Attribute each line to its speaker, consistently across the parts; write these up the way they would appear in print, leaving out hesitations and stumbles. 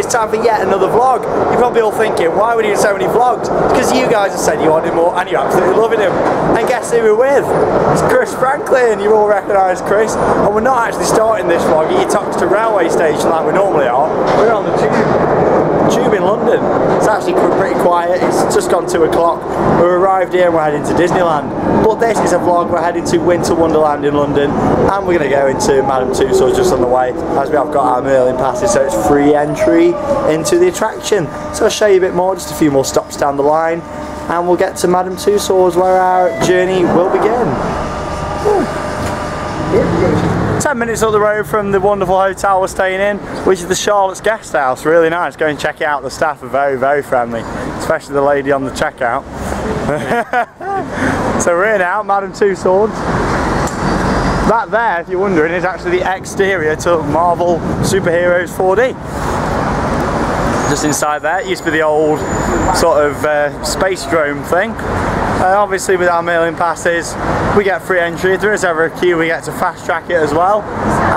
Speaker 1: it's time for yet another vlog. You're probably all thinking, why are we doing so many vlogs? It's because you guys have said you wanted more and you're absolutely loving them. And guess who we're with? It's Chris Franklin. You all recognise Chris. And we're not actually starting this vlog at your Toxteth railway station like we normally are. We're on the tube in London. It's actually pretty quiet. It's just gone 2 o'clock. We arrived here and we're heading to Disneyland. But this is a vlog. We're heading to Winter Wonderland in London, and we're going to go into Madame Tussauds just on the way, as we have got our Merlin passes, so it's free entry into the attraction. So I'll show you a bit more, just a few more stops down the line, and we'll get to Madame Tussauds where our journey will begin. 10 minutes up the road from the wonderful hotel we're staying in, which is the Charlotte's Guest House. Really nice. Go and check it out. The staff are very, very friendly, especially the lady on the checkout. So we're here now, Madame Tussauds. That there, if you're wondering, is actually the exterior to Marvel Superheroes 4D. Just inside there, it used to be the old sort of space drome thing. Obviously with our Merlin passes we get free entry. If there is ever a queue we get to fast track it as well,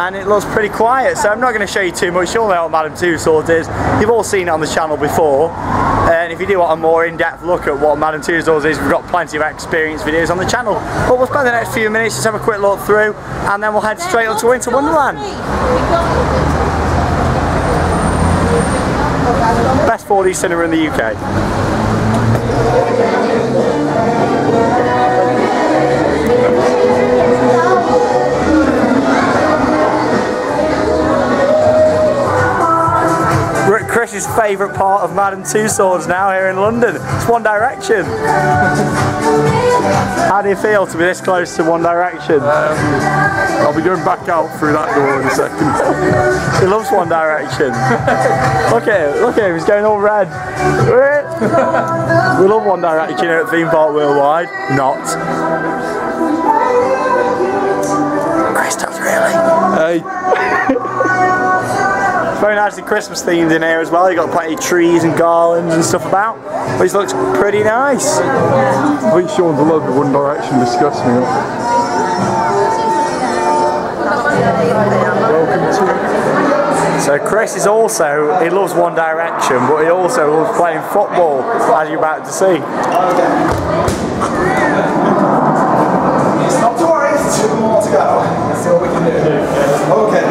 Speaker 1: and it looks pretty quiet, so I'm not going to show you too much. You'll know what Madame Tussauds is, you've all seen it on the channel before, and if you do want a more in-depth look at what Madame Tussauds is, we've got plenty of experience videos on the channel. But we'll spend the next few minutes, just have a quick look through, and then we'll head straight on to Winter Wonderland. Best 4D cinema in the UK. We're at Chris's favourite part of Madame Tussauds now here in London. It's One Direction. How do you feel to be this close to One Direction?
Speaker 2: I'll be going back out through that door in a second.
Speaker 1: He loves One Direction. Look at him, he's going all red. We love One Direction here at Theme Park Worldwide. Not. Chris does really.
Speaker 2: Hey.
Speaker 1: It's very nicely Christmas themed in here as well. You've got plenty of trees and garlands and stuff about, which looks pretty nice.
Speaker 2: I think Sean's love of One Direction disgusts me.
Speaker 1: So Chris is also, he loves One Direction, but he also loves playing football, as you're about to see.
Speaker 3: Not to worry, there's 2 more to go. Let's see what we can do. Okay.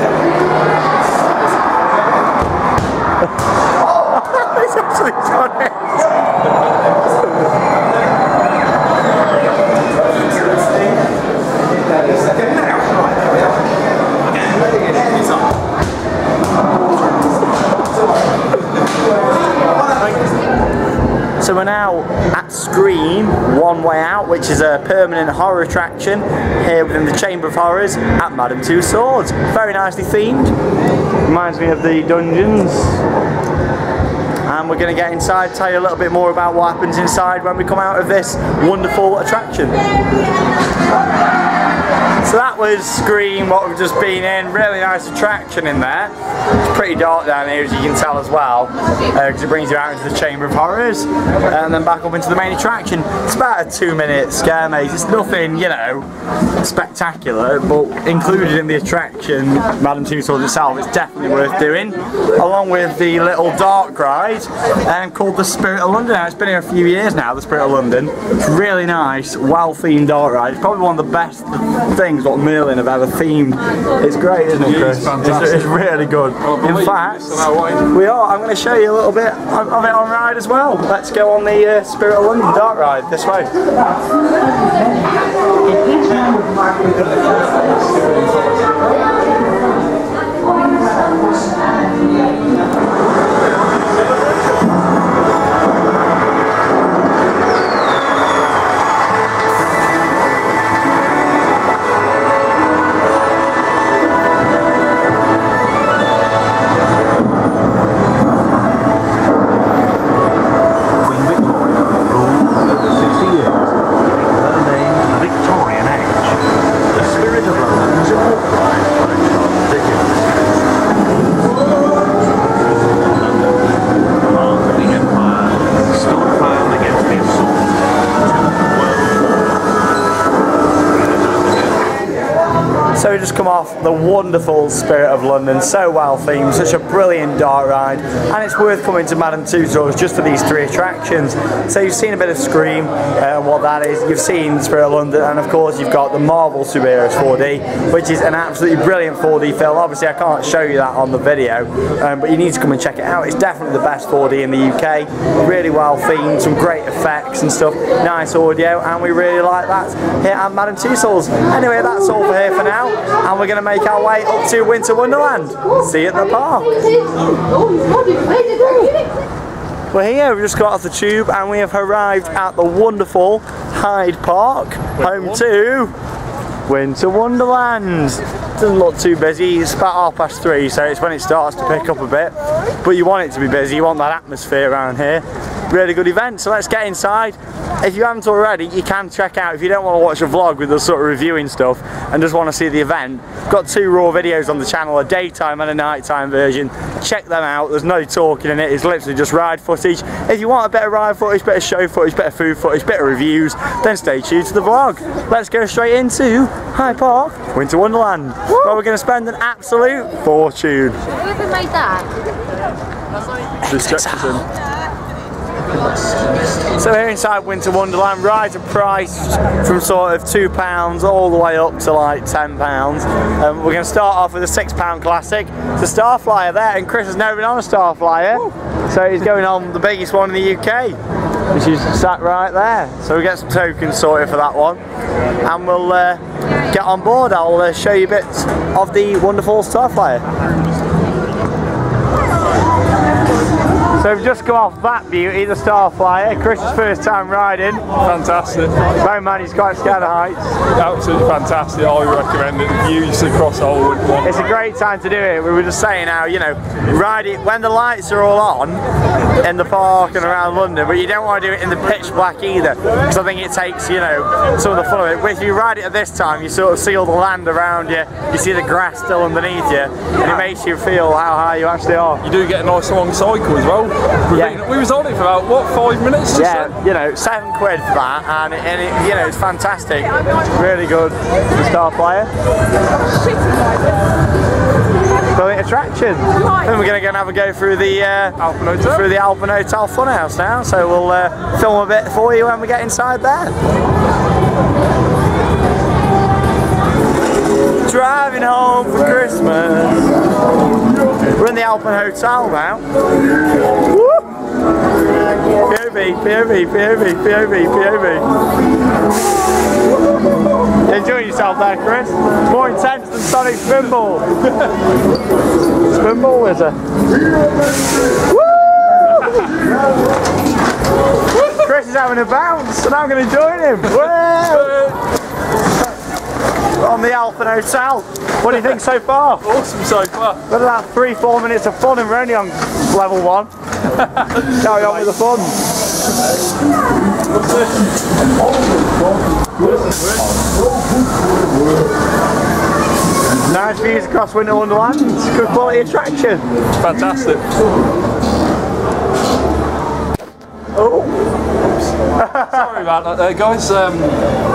Speaker 1: He's actually done it! So we're now at Scream One Way Out, which is a permanent horror attraction here within the Chamber of Horrors at Madame Tussauds. Very nicely themed. Reminds me of the dungeons. And we're going to get inside, tell you a little bit more about what happens inside when we come out of this wonderful attraction. So that was Scream, what we've just been in. Really nice attraction in there. It's pretty dark down here, as you can tell as well, because it brings you out into the Chamber of Horrors and then back up into the main attraction. It's about a 2-minute scare maze. It's nothing, you know, spectacular, but included in the attraction, Madame Tussauds itself, it's definitely worth doing, along with the little dark ride called the Spirit of London. Now, it's been here a few years now, the Spirit of London. It's really nice, well-themed dark ride. It's probably one of the best things what Merlin have ever themed. It's great, isn't it, Chris? It's really good. In fact, we are. I'm going to show you a little bit of it on ride as well. Let's go on the Spirit of London dark ride this way.
Speaker 4: Victorian age. The Spirit of London's a walk ride
Speaker 1: we've just come off the wonderful Spirit of London, so well themed, such a brilliant dark ride, and it's worth coming to Madame Tussauds just for these 3 attractions. So you've seen a bit of Scream, what that is, you've seen Spirit of London, and of course you've got the Marvel Superheroes 4D, which is an absolutely brilliant 4D film. Obviously I can't show you that on the video, but you need to come and check it out. It's definitely the best 4D in the UK, really well themed, some great effects and stuff, nice audio, and we really like that here at Madame Tussauds. Anyway, that's all for here for now, and we're going to make our way up to Winter Wonderland. See you at the park. We're here, we've just got off the tube and we have arrived at the wonderful Hyde Park, home to Winter Wonderland. Doesn't look too busy, it's about 3:30, so it's when it starts to pick up a bit. But you want it to be busy, you want that atmosphere around here. Really good event, so let's get inside. If you haven't already, you can check out, if you don't want to watch a vlog with us sort of reviewing stuff and just want to see the event, got 2 raw videos on the channel, a daytime and a nighttime version. Check them out, there's no talking in it, it's literally just ride footage. If you want a bit of ride footage, bit of show footage, bit of food footage, bit of reviews, then stay tuned to the vlog. Let's go straight into Hyde Park Winter Wonderland, where we're going to spend an absolute fortune.
Speaker 4: Whoever made that?
Speaker 2: This Jefferson.
Speaker 1: So here inside Winter Wonderland, rides are priced from sort of £2 all the way up to like £10. We're going to start off with a £6 classic. It's a Starflyer there, and Chris has never been on a Starflyer, so he's going on the biggest one in the UK, which is sat right there. So we get some tokens sorted for that one, and we'll get on board. I'll show you bits of the wonderful Starflyer. So we've just come off that beauty, the Starflyer. Chris's first time riding.
Speaker 2: Fantastic.
Speaker 1: No man, he's quite scared of heights.
Speaker 2: Absolutely fantastic. I would recommend it. The views across the whole one.
Speaker 1: It's a great time to do it. We were just saying how, you know, ride it when the lights are all on in the park and around London, but you don't want to do it in the pitch black either, because I think it takes, you know, some of the fun of it. But if you ride it at this time, you sort of see all the land around you, you see the grass still underneath you, and it makes you feel how high you actually are.
Speaker 2: You do get a nice long cycle as well.
Speaker 1: Yeah.
Speaker 2: We was on it for about, what, 5 minutes?
Speaker 1: Yeah, you know, £7 for that, and it, you know, it's fantastic. Really good. The Starflyer. Brilliant attraction. Then we're going to go and have a go through the Alpen Hotel Funhouse now, so we'll film a bit for you when we get inside there. Driving home for Christmas. We're in the Alpen Hotel now. Woo! POV, POV, POV, POV, POV. You enjoying yourself there, Chris? More intense than Sonic Spinball. Spinball wizard. Woo! Chris is having a bounce, and I'm going to join him. Woo! On the Alpen Hotel. What do you think so far?
Speaker 2: Awesome so far.
Speaker 1: We've got about 3-4 minutes of fun and we're only on level 1. Carry on with the fun. Nice views across Winter Wonderland. Good quality attraction.
Speaker 2: Fantastic.
Speaker 1: Oh.
Speaker 2: Sorry about that there, guys.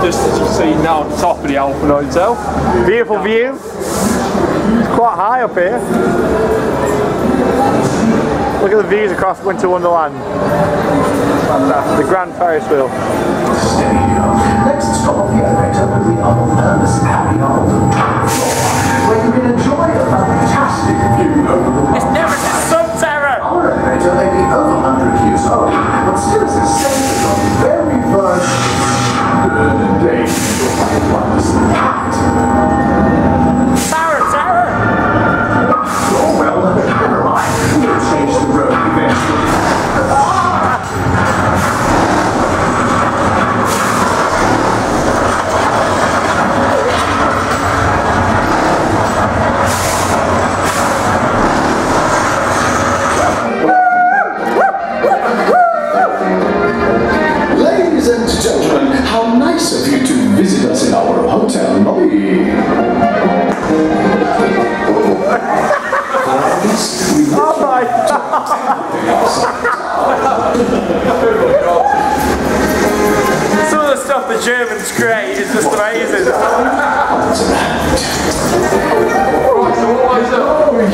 Speaker 2: Just as you see now at the top of the Alpen Hotel.
Speaker 1: Beautiful view. It's quite high up here. Look at the views across Winter Wonderland. Fantastic. The Grand Ferris wheel.
Speaker 5: Next stop, the elevator will be on Ernest Happy Hour, where you can enjoy a fantastic view over the
Speaker 1: It's never just sun terror!
Speaker 5: Our elevator may be over 100 years old, but still is essential on the very first day of wonders packed.
Speaker 1: Terror!
Speaker 5: Oh well, never mind. We'll change the road eventually.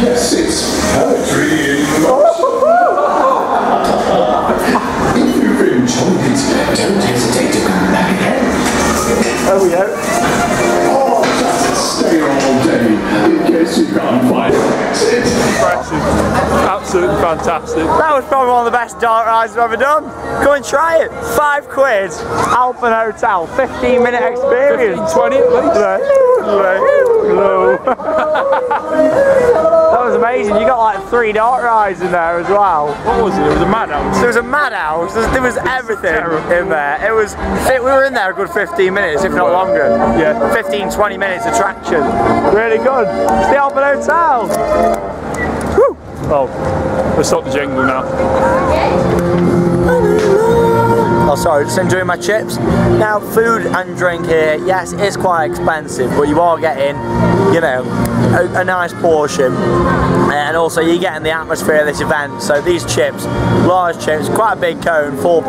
Speaker 5: Yes, it's poetry in motion. If you've enjoyed it, don't hesitate to come back again.
Speaker 1: There we go.
Speaker 5: Or just stay all day in case you can't find an exit.
Speaker 2: Impressive. Absolutely fantastic.
Speaker 1: That was probably one of the best dark rides I've ever done. Go and try it. £5, Alpen Hotel, 15-minute experience.
Speaker 2: 20 at least.
Speaker 1: Hello. That was amazing. You got like 3 dark rides in there as well.
Speaker 2: What was it? It was a madhouse.
Speaker 1: There was a madhouse. There was everything in there. We were in there a good 15 minutes, if not longer.
Speaker 2: Yeah.
Speaker 1: 15-20 minutes attraction. Really good. It's the Alpen Hotel. Woo.
Speaker 2: Oh, let's stop the jingle now.
Speaker 1: Oh sorry, just enjoying my chips. Now food and drink here, yes, it's quite expensive, but you are getting, you know, a nice portion. And also you're getting the atmosphere of this event. So these chips, large chips, quite a big cone, £4,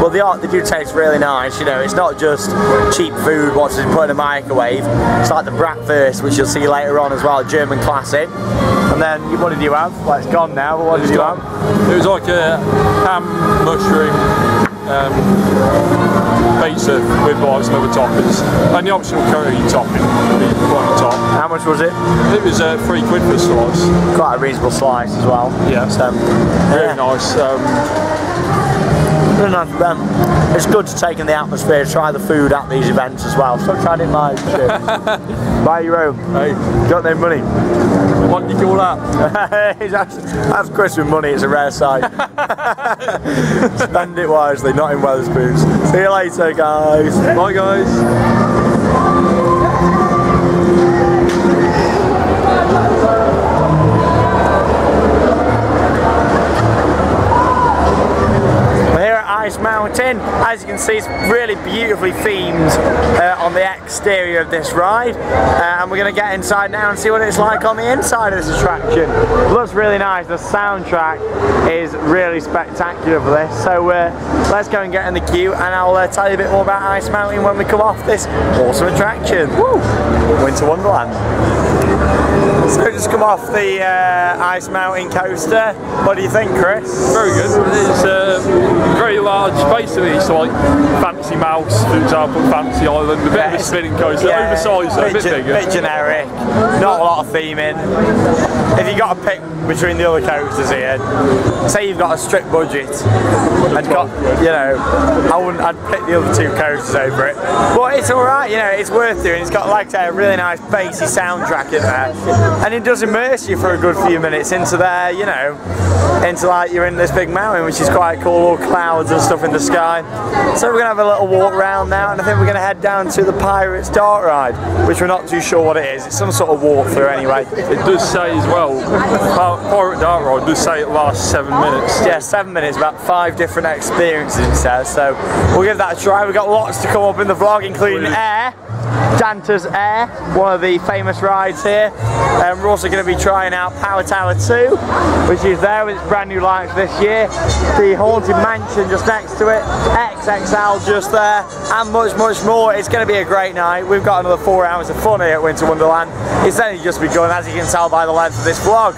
Speaker 1: but they do taste really nice. You know, it's not just cheap food what's been put in a microwave. It's like the bratwurst, which you'll see later on as well, German classic. And then what did you have? Well, it's gone now, but what did you have?
Speaker 2: It was like a ham, mushroom, pizza with like some other toppings, and the optional curry topping on top.
Speaker 1: How much was it?
Speaker 2: It was £3 for a slice.
Speaker 1: Quite a reasonable slice as well.
Speaker 2: Yeah. Very nice.
Speaker 1: Really nice event. It's good to take in the atmosphere, try the food at these events as well. So try it my shit. Buy your own.
Speaker 2: Hey,
Speaker 1: got no money.
Speaker 2: What do you call that?
Speaker 1: That's Chris with money, it's a rare sight. Spend it wisely, not in Wetherspoons. See you later, guys.
Speaker 2: Bye, guys.
Speaker 1: Ice Mountain. As you can see, it's really beautifully themed on the exterior of this ride, and we're going to get inside now and see what it's like on the inside of this attraction. It looks really nice. The soundtrack is really spectacular for this, so let's go and get in the queue and I'll tell you a bit more about Ice Mountain when we come off this awesome attraction. Woo! Winter Wonderland. So just come off the Ice Mountain coaster. What do you think, Chris?
Speaker 2: Very good. It's very large. Basically, it's like Fancy Mouse, for example, Fancy Island, a bit of a spinning coaster, oversized, a bit bigger.
Speaker 1: Bit generic, not a lot of theming. If you got to pick between the other coasters here, say you've got a strict budget, and got, you know, I'd pick the other 2 coasters over it. But it's alright, you know, it's worth doing. It's got, like I say, a really nice bassy soundtrack in there, and it does immerse you for a good few minutes into there, you know, into like you're in this big mountain, which is quite cool, all clouds and stuff in the sky. So we're going to have a little walk around now, and I think we're going to head down to the Pirates Dart Ride, which we're not too sure what it is. It's some sort of walkthrough anyway.
Speaker 2: It does say as well, Pirate Dart Ride does say it lasts 7 minutes.
Speaker 1: Yeah, 7 minutes, about 5 different experiences it says, so we'll give that a try. We've got lots to come up in the vlog, including Air, Danta's Air, one of the famous rides here. We're also going to be trying out Power Tower 2, which is there with its brand new lights this year, the Haunted Mansion just next to it, XXL just there, and much, much more. It's going to be a great night. We've got another 4 hours of fun here at Winter Wonderland. It's only just begun, as you can tell by the length of this vlog,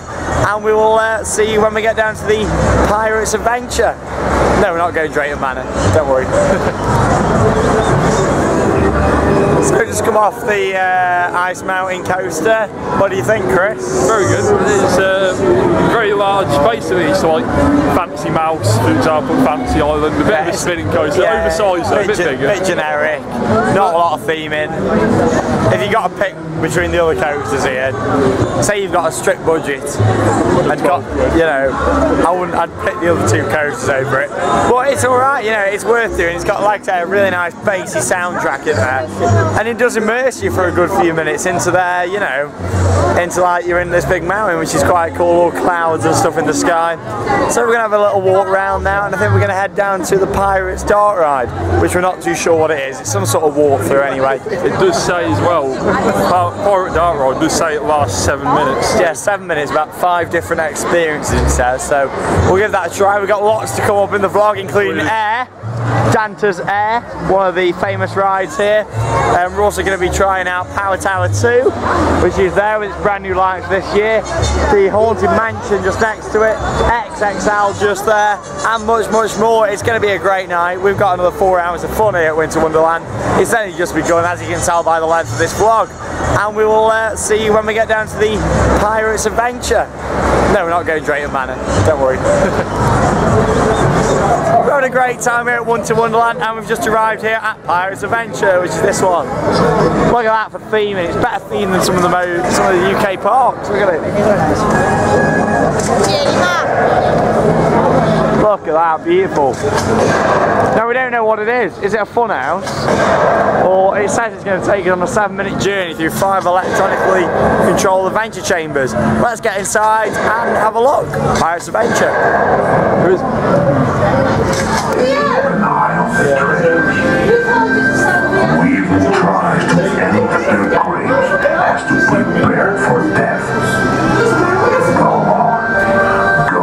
Speaker 1: and we will see you when we get down to the Pirates Adventure. No, we're not going Drayton Manor, don't worry. So just come off the Ice Mountain coaster. What do you think, Chris?
Speaker 2: Very good. It's very large. Basically, it's like Fancy Mouse, for example, Fancy Island, a bit of a spinning coaster, oversized, a bit bigger.
Speaker 1: Bit generic, not a lot of theming. If you got to pick between the other coasters here, say you've got a strict budget, and got, you know, I'd pick the other 2 coasters over it. But it's alright, you know, it's worth doing. It's got, like I say, a really nice bassy soundtrack in there, and it does immerse you for a good few minutes into there, you know, into like you're in this big mountain, which is quite cool, all clouds and stuff in the sky. So we're going to have a little walk around now, and I think we're going to head down to the Pirates Dart Ride, which we're not too sure what it is. It's some sort of walkthrough anyway.
Speaker 2: It does say as well, Pirate Dart Ride does say it lasts 7 minutes.
Speaker 1: Yeah, 7 minutes, about 5 different experiences it says, so we'll give that a try. We've got lots to come up in the vlog, including Air, Dante's Air, one of the famous rides here. We're also going to be trying out Power Tower 2, which is there with its brand new lights this year. The Haunted Mansion just next to it, XXL just there, and much more. It's going to be a great night. We've got another 4 hours of fun here at Winter Wonderland. It's only just begun, as you can tell by the length of this vlog. And we will see you when we get down to the Pirates Adventure. No, we're not going Drayton Manor, don't worry. We're having a great time here at Winter Wonderland, and we've just arrived here at Pirates Adventure, which is this one. Look at that for theming. It's better themed than some of the UK parks. Look at it. Look at that, beautiful. Now we don't know what it is. Is it a fun house? Or it says it's going to take us on a 7-minute journey through 5 electronically controlled adventure chambers. Let's get inside and have a look. Pirates Adventure.
Speaker 5: We've tried to end their graves as to prepare for death. Go on. Go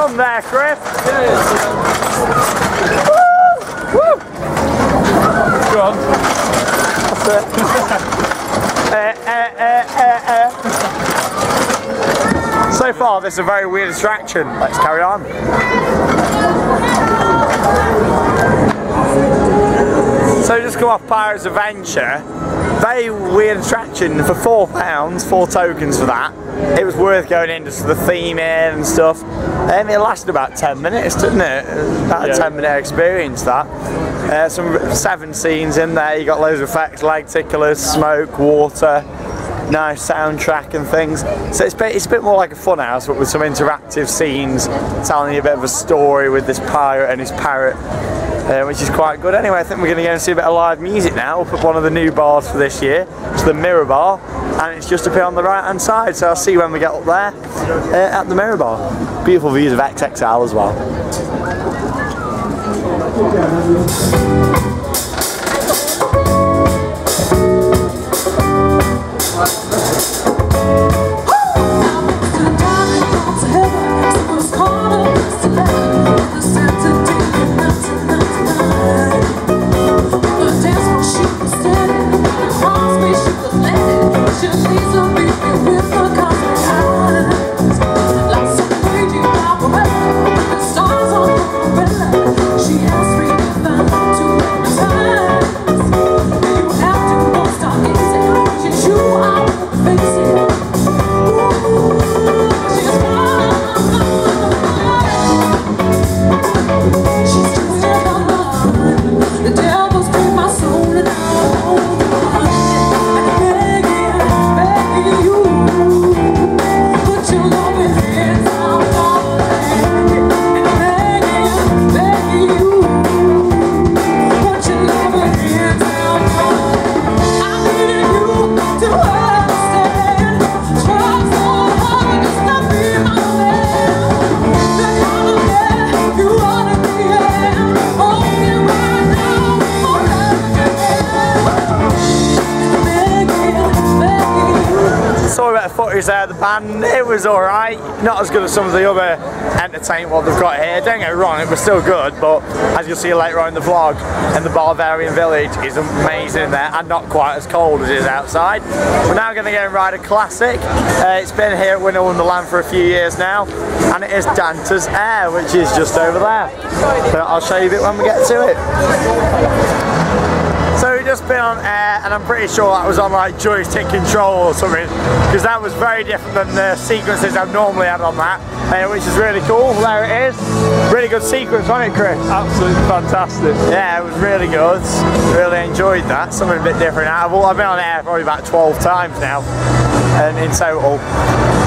Speaker 5: and
Speaker 1: there, Chris.
Speaker 2: Woo! Go on.
Speaker 1: That's it. So far, this is a very weird attraction. Let's carry on. So just come off Pirates Adventure. Very weird attraction for £4, 4 tokens for that. It was worth going in just for the theme in and stuff. It lasted about 10 minutes, didn't it? About a 10-minute experience, that. Some 7 scenes in there. You got loads of effects, leg ticklers, smoke, water, nice soundtrack and things. So it's a bit more like a fun house, but with some interactive scenes telling you a bit of a story with this pirate and his parrot. Which is quite good. Anyway, I think we're going to go and see a bit of live music now up at one of the new bars for this year. It's the Mirror Bar, and it's just up here on the right hand side, so I'll see you when we get up there at the Mirror Bar. Beautiful views of XXL as well. Footage there, the band, it was alright, not as good as some of the other entertainment what they've got here. Don't get me wrong, it was still good, but as you'll see later on in the vlog, and the Barbarian Village is amazing in there and not quite as cold as it is outside. We're now going to go and ride a classic. It's been here at Winter Wonderland for a few years now, and it is Dante's Air, which is just over there. So I'll show you a bit when we get to it. So we've just been on air, and I'm pretty sure that was on like joystick control or something, because that was very different than the sequences I've normally had on that, which is really cool. There it is. Really good sequence, wasn't it, Chris?
Speaker 2: Absolutely fantastic.
Speaker 1: Yeah, it was really good. Really enjoyed that. Something a bit different. I've been on air probably about 12 times now, and in total,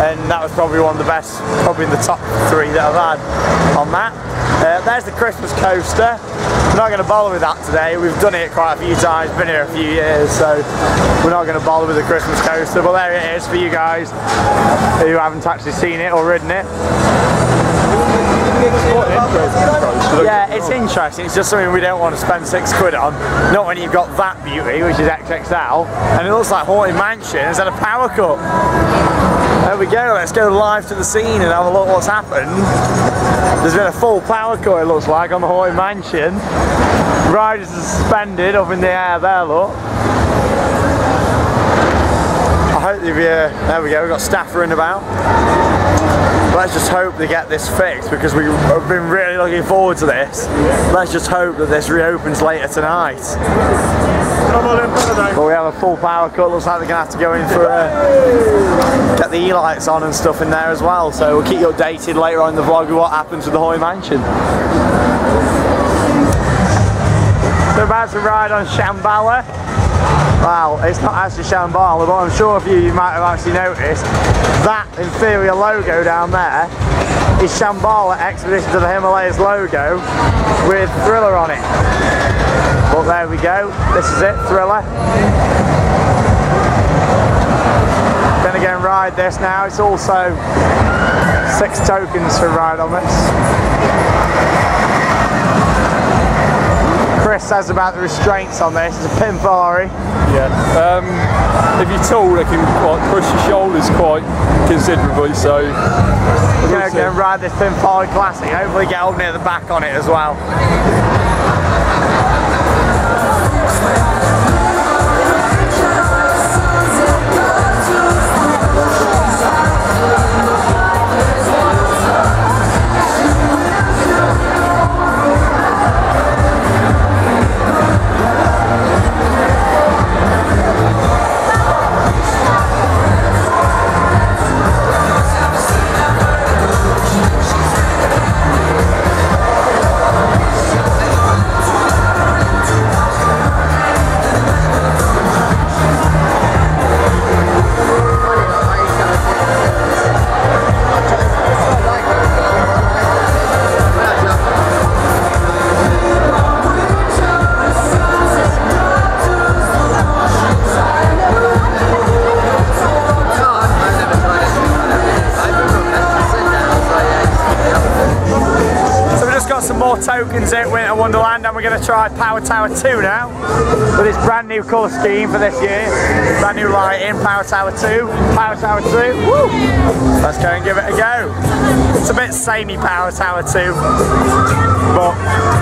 Speaker 1: and that was probably one of the best, probably in the top 3 that I've had on that. There's the Christmas coaster. We're not going to bother with that today. We've done it quite a few times, been here a few years, so we're not going to bother with the Christmas coaster, but there it is for you guys who haven't actually seen it or ridden it. Yeah, it's interesting. It's just something we don't want to spend £6 on. Not when you've got that beauty, which is XXL, and it looks like Haunted Mansion has had a power cut. There we go, let's go live to the scene and have a look what's happened. There's been a full power cut, it looks like, on the Haunted Mansion. Riders are suspended up in the air there, look. I hope they've, there we go, we've got staff running about. Let's just hope they get this fixed, because we've been really looking forward to this. Let's just hope that this reopens later tonight. But we have a full power cut. Looks like they're going to have to go in for get the E-lights on and stuff in there as well. So we'll keep you updated later on in the vlog with what happens with the Haunted Mansion. So about to ride on Shambhala. Well, it's not actually Shambhala, but I'm sure a few of you might have actually noticed that inferior logo down there is Shambhala Expedition to the Himalayas logo with Thriller on it. But there we go, this is it, Thriller. Gonna go and ride this now. It's also 6 tokens for a ride on this. Chris says about the restraints on this, it's a Pininfarina.
Speaker 2: Yeah. If you're tall, they can push your shoulders quite considerably, so...
Speaker 1: We're going to go and ride this Pininfarina Classic, hopefully get up near the back on it as well. Tokens at Winter Wonderland, and we're going to try Power Tower 2 now with this brand new colour scheme for this year. Brand new lighting, Power Tower 2, Power Tower 3. Woo! Let's go and give it a go. It's a bit samey, Power Tower 2, but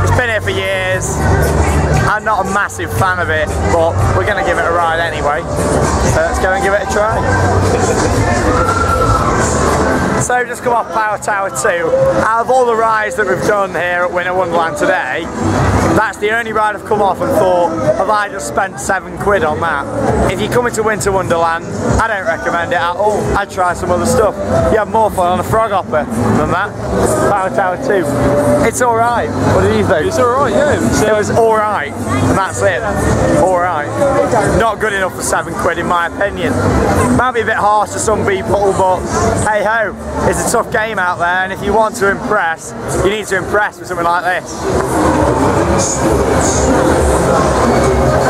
Speaker 1: it's been here for years. I'm not a massive fan of it, but we're going to give it a ride anyway. So let's go and give it a try. So just come off Power Tower 2. Out of all the rides that we've done here at Winter Wonderland today, that's the only ride I've come off and thought, have I just spent £7 on that? If you're coming to Winter Wonderland, I don't recommend it at all. I'd try some other stuff. You have more fun on a frog hopper than that. Power Tower 2. It's alright. What do you think?
Speaker 2: It's alright, yeah.
Speaker 1: It was alright, and that's it. Alright. Not good enough for £7 in my opinion. Might be a bit harsh to some people, but hey ho. It's a tough game out there, and if you want to impress, you need to impress with something like this.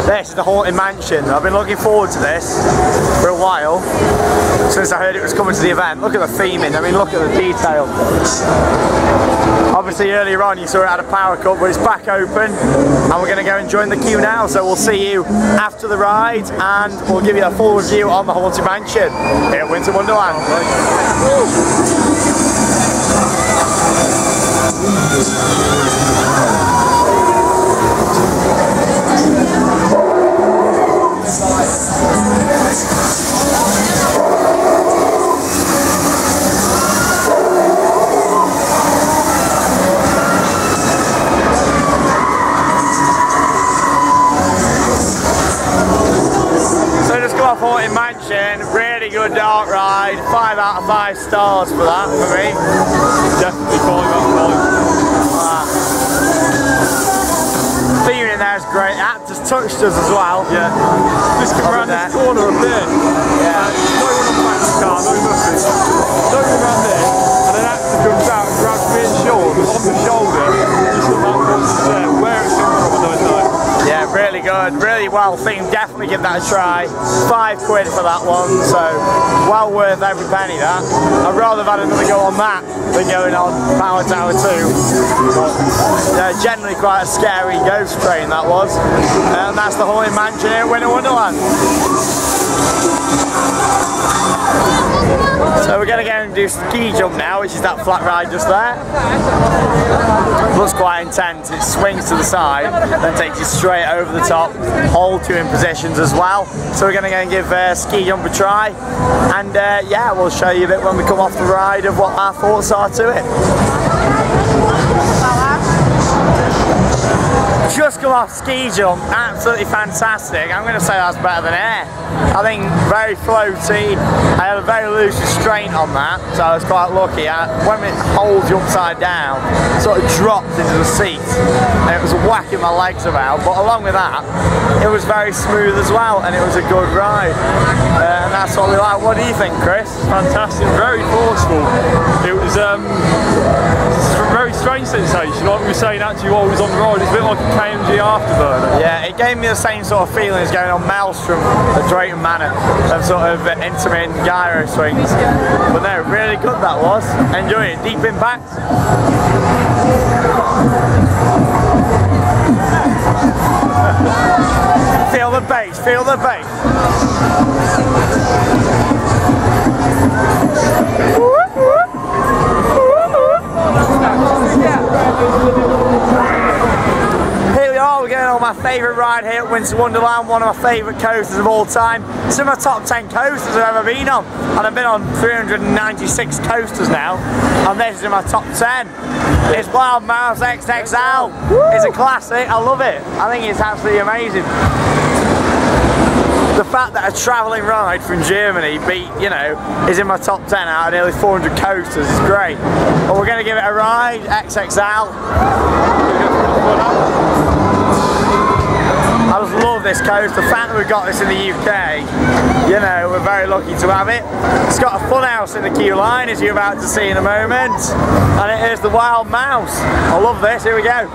Speaker 1: This is the Haunted Mansion. I've been looking forward to this for a while, since I heard it was coming to the event. Look at the theming, I mean look at the detail. Obviously earlier on you saw it had a power cut, but it's back open, and we're going to go and join the queue now, so we'll see you after the ride, and we'll give you a full review on the Haunted Mansion here at Winter Wonderland. really good dark ride. 5 out of 5 stars for that for me.
Speaker 2: Definitely 5 out of 5.
Speaker 1: Theme in there is great. That just touched us as well.
Speaker 2: Yeah. Just come around this corner up there.
Speaker 1: Yeah.
Speaker 2: No one on the back of the car, no nothing. No one around there, and then Actor comes out and grabs me and Sean on the shoulder. Just got that monster there. Where it's come from, I don't know.
Speaker 1: Yeah, really good, really well themed. Definitely give that a try. £5 for that one, so well worth every penny that. I'd rather have had another go on that than going on Power Tower 2. But generally quite a scary ghost train that was. And that's the Haunted Mansion here at Winter Wonderland. So we're going to go and do ski jump now, which is that flat ride just there. Looks quite intense. It swings to the side, then takes you straight over the top. Hold 2 in positions as well. So we're going to go and give ski jump a try, and yeah, we'll show you a bit when we come off the ride of what our thoughts are to it. Just come off ski jump, absolutely fantastic. I'm going to say that's better than air. I think very floaty. I had a very loose restraint on that, so I was quite lucky. When it holds you upside down, it sort of drops into the seat, and it was whacking my legs about. But along with that, it was very smooth as well, and it was a good ride. And that's what we like. What do you think, Chris?
Speaker 2: Fantastic, very forceful. It was a very strange sensation. Like we were saying actually while we was on the ride, it's a bit like a KMG Afterburner.
Speaker 1: Yeah, it gave me the same sort of feeling as going on Maelstrom at Drayton Manor, of sort of intermittent gyro swings. But no, really good that was. Enjoy it. Deep impact. Feel the bass, feel the bass. Here we are, we're going on my favourite ride here at Winter Wonderland, one of my favourite coasters of all time. It's in my top 10 coasters I've ever been on, and I've been on 396 coasters now, and this is in my top 10. It's Wild Mouse XXL. It's a classic, I love it. I think it's absolutely amazing. The fact that a travelling ride from Germany is in my top 10 out of nearly 400 coasters is great. But we're going to give it a ride, XXL. I just love this coaster. The fact that we've got this in the UK, we're very lucky to have it. It's got a funhouse in the queue line, as you're about to see in a moment. And it is the Wild Mouse. I love this, here we go.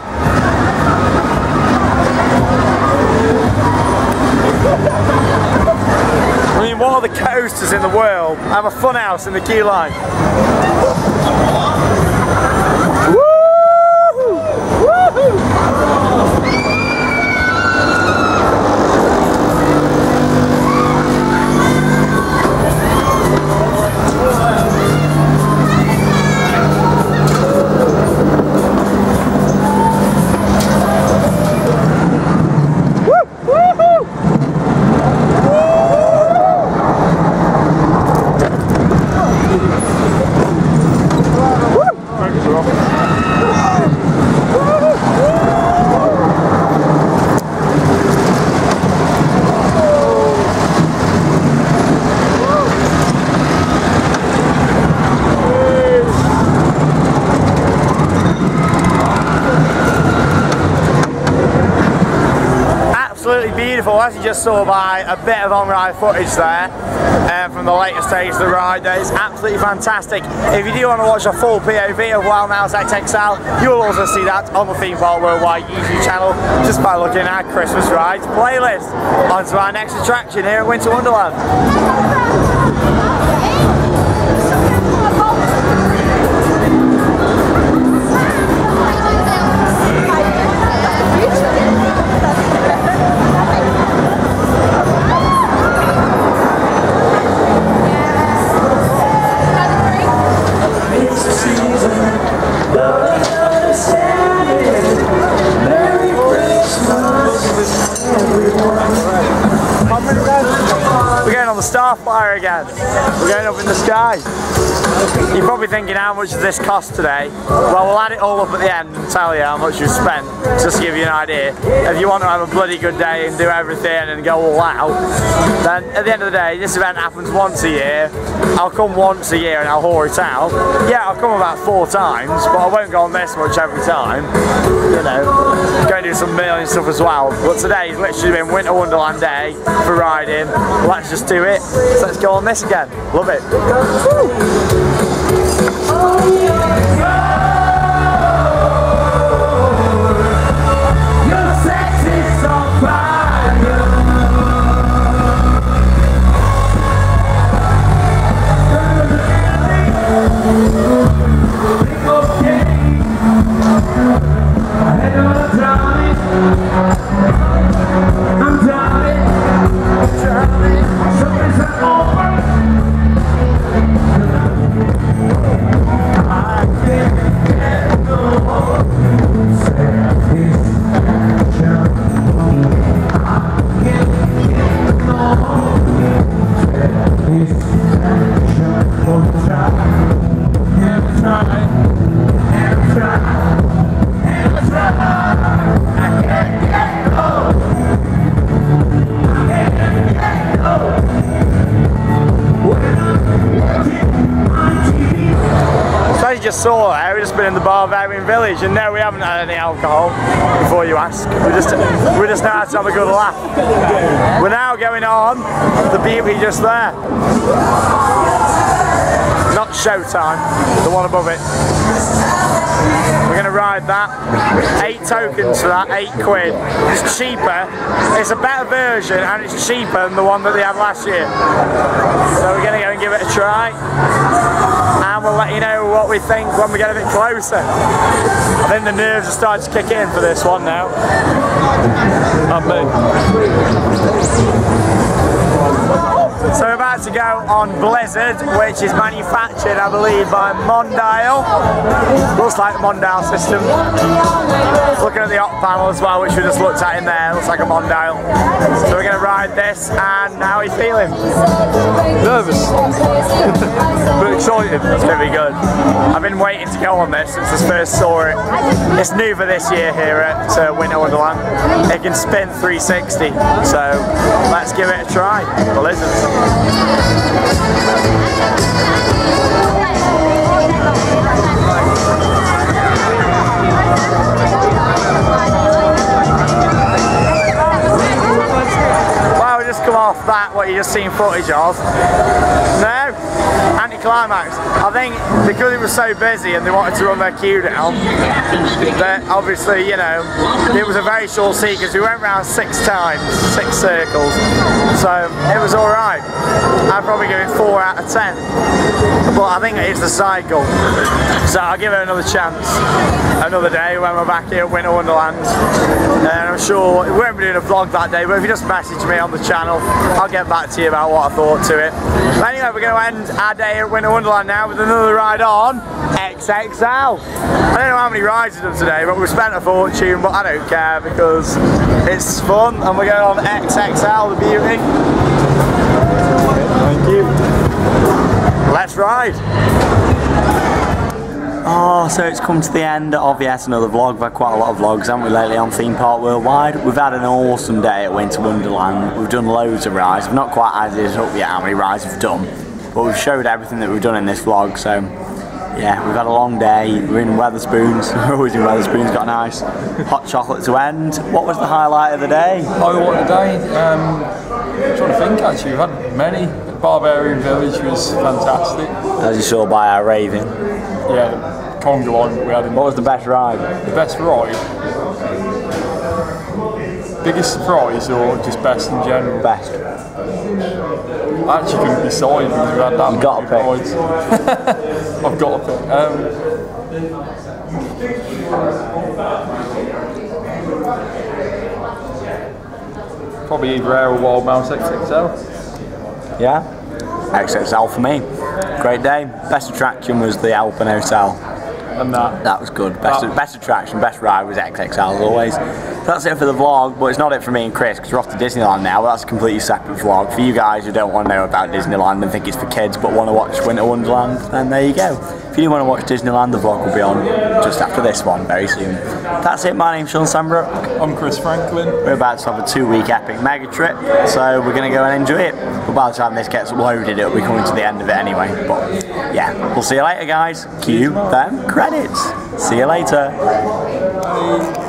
Speaker 1: I mean, what other coasters in the world have a funhouse in the queue line? Woo-hoo! Woo-hoo! As you just saw by a bit of on-ride footage there from the later stage of the ride, that is absolutely fantastic. If you do want to watch a full POV of Wild Mouse XXL, you'll also see that on the Theme Park Worldwide YouTube channel just by looking at Christmas Rides playlist. On to our next attraction here at Winter Wonderland. We're going on the Starflyer again. again. We're going up in the sky. You're probably thinking, how much does this cost today? Well, we'll add it all up at the end and tell you how much we've spent, just to give you an idea. If you want to have a bloody good day and do everything and go all out, then at the end of the day, this event happens once a year. I'll come once a year and I'll whore it out. Yeah, I'll come about 4 times, but I won't go on this much every time. You know, go and do some million stuff as well. But today's literally been Winter Wonderland Day for riding. Let's just do it. So let's go on this again. Love it. As you just saw there, we've just been in the Barbarian Village, and no, we haven't had any alcohol, before you ask. We just know how to have a good laugh. We're now going on the beauty just there. Not Showtime, the one above it. We're going to ride that. 8 tokens for that, 8 quid. It's cheaper, it's a better version, and it's cheaper than the one that they had last year. So we're going to go and give it a try. And we'll let you know what we think when we get a bit closer. I think the nerves are starting to kick in for this one now. So we're about to go on Blizzard, which is manufactured, I believe, by Mondial. Looks like the Mondial system. Looking at the op panel as well, which we just looked at in there, looks like a Mondial. So we're going to ride this, and how are you feeling?
Speaker 2: Nervous. But excited.
Speaker 1: It's going to be good. I've been waiting to go on this since I first saw it. It's new for this year here at Winter Wonderland. It can spin 360, so let's give it a try. Blizzard. Wow, we just come off that, what you just seen footage of. No, anticlimax. I think because it was so busy and they wanted to run their queue down, that obviously, you know, it was a very short seat because we went round 6 times, 6 circles, so it was alright. I'd probably give it 4 out of 10, but I think it's the cycle, so I'll give it another chance, another day when we're back here at Winter Wonderland, and I'm sure we won't be doing a vlog that day, but if you just message me on the channel, I'll get back to you about what I thought to it. But anyway, we're going to end our day at Winter Wonderland now with another ride on XXL. I don't know how many rides we've done today, but we've spent a fortune, but I don't care because it's fun, and we're going on XXL, the beauty. Thank you. Let's ride. Oh, so it's come to the end of yet another vlog. We've had quite a lot of vlogs, haven't we, lately on Theme Park Worldwide. We've had an awesome day at Winter Wonderland. We've done loads of rides. We've not quite added up yet how many rides we've done, but we've showed everything that we've done in this vlog, so yeah, we've had a long day. We're in Wetherspoons. We're always in Wetherspoons. Got a nice hot chocolate to end. What was the highlight of the day?
Speaker 2: Highlight of the day? I'm trying to think actually. We've had many. Barbarian Village was fantastic.
Speaker 1: As you saw by our raving.
Speaker 2: Yeah, Conga line that we had in.
Speaker 1: What was the best ride?
Speaker 2: The best ride? Biggest surprise or just best in general?
Speaker 1: Best.
Speaker 2: I actually couldn't decide because we've had that.
Speaker 1: You've got to pick.
Speaker 2: Rides. I've got to pick. Probably either Air or Wild Mouse XXL.
Speaker 1: Yeah? XXL for me. Great day. Best attraction was the Alpen Hotel.
Speaker 2: and that.
Speaker 1: That was good. Best attraction, best ride was XXL as always. That's it for the vlog, but it's not it for me and Chris because we're off to Disneyland now. But that's a completely separate vlog. For you guys who don't want to know about Disneyland and think it's for kids but want to watch Winter Wonderland, then there you go. If you do want to watch Disneyland, the vlog will be on just after this one very soon. That's it. My name's Sean Sambrook.
Speaker 2: I'm Chris Franklin.
Speaker 1: We're about to have a 2-week epic mega trip, so we're going to go and enjoy it. But by the time this gets loaded, it'll be coming to the end of it anyway. But yeah, we'll see you later, guys. Cue them credits. See you later.
Speaker 2: Bye.